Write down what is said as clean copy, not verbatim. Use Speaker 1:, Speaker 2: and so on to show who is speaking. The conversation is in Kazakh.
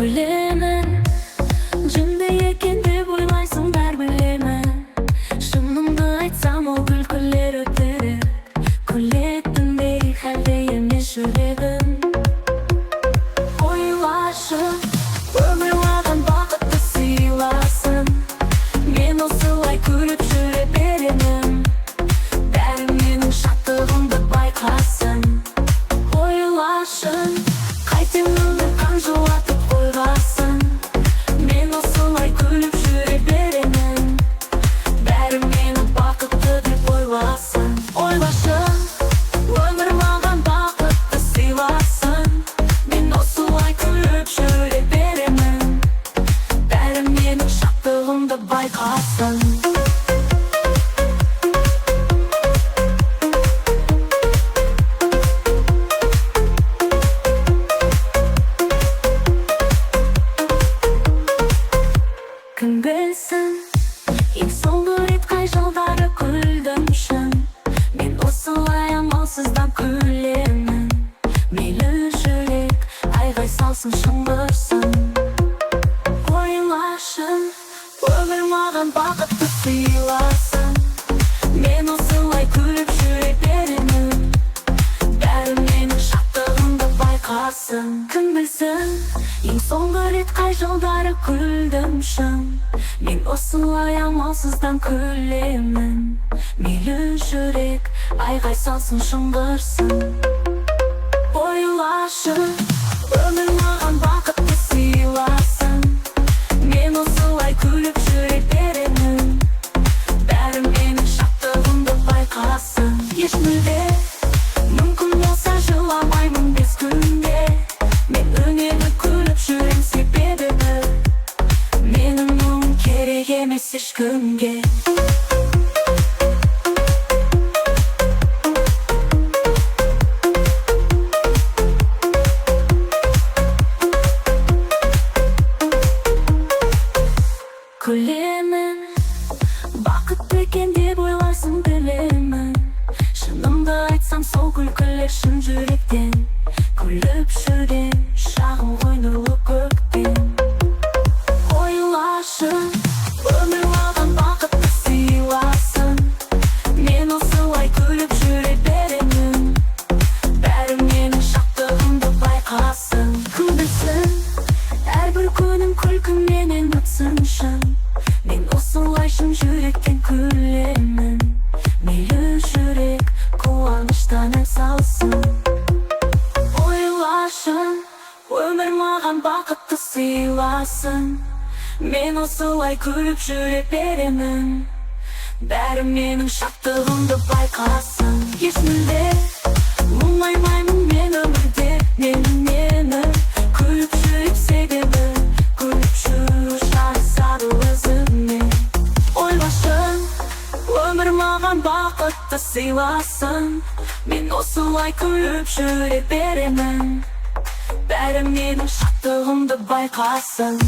Speaker 1: Күлемін, жынды екен деп ойлайсың, бәр білемін. Шынымды айтсам, ол күлкілер өтірік. Күлетіндей хәлде емес жүрегім. Ойлашы, өмір маған бақытты сыйласын. Мен осылай күліп жүре беремін. Бәрі менің шаттығымды байқасын. Ойлашы, қайтем өмір қанжылатып қойғасын. Мен осылай күліп жүре беремін. Бәрі мені бақытты деп ойласын. Ойлашы, өмір маған бақытты сыйласын. Мен осылай күліп жүре беремін. Бәрі менің шаттығымды байқасын. Кім білсін, ең соңғы рет қай жылдары күлдім шын. Мен осылай амалсыздан күлемін. Мейлі жүрек айғай салсын, шыңғырсын. Ойлашы, өмір маған бақытты сыйласын. Мен осылай күліп жүре беремін. Бәрі менің шаттығымды байқасын. Кім білсін, ең соңғы рет қай жылдары күлдім шын. Мен осылай амалсыздан күлемін. Мейлі жүрек айғай салсын, шыңғырсын. Ойлашы, өмір маған бақытты сыйласын. Мен осылай күліп жүре беремін. Бәрі менің шаттығымды байқасын. Еш мүлде мүмкін болса жыламаймын бес күнде. Мен үнемі күліп жүрем, себебі менің мұң керек емес ешкімге. Күлемін, бақытты екен деп ойлайсың, білемін. Шынымды айтсам, сол күлкілер шын жүректен. Күліп жүрем, шағым ғой нұрлы көктен. Ойлашы, өмір маған бақытты сыйласын. Мен осылай күліп жүре беремін. Бәрі менің шаттығымды байқасын. Кім білсін, әрбір күнім күлкіменен өтсін шын. Мен осылай шын жүректен күлемін. Мейлі жүрек қуаныштан ән салсын. Ойлашы, өмір маған бақытты сыйласын. Мен осылай күліп жүре беремін. Бәрі менің шаттығымды байқасын. Еш мүлде мұңаймаймын мен өмірде. Мені күліп жүріп себебі күліп жүру жарасады өзіме. Ойлашы, өмір маған бақытты сыйласын. Мен осылай күліп жүре беремін. Бәрі менің шаттығымды байқасын.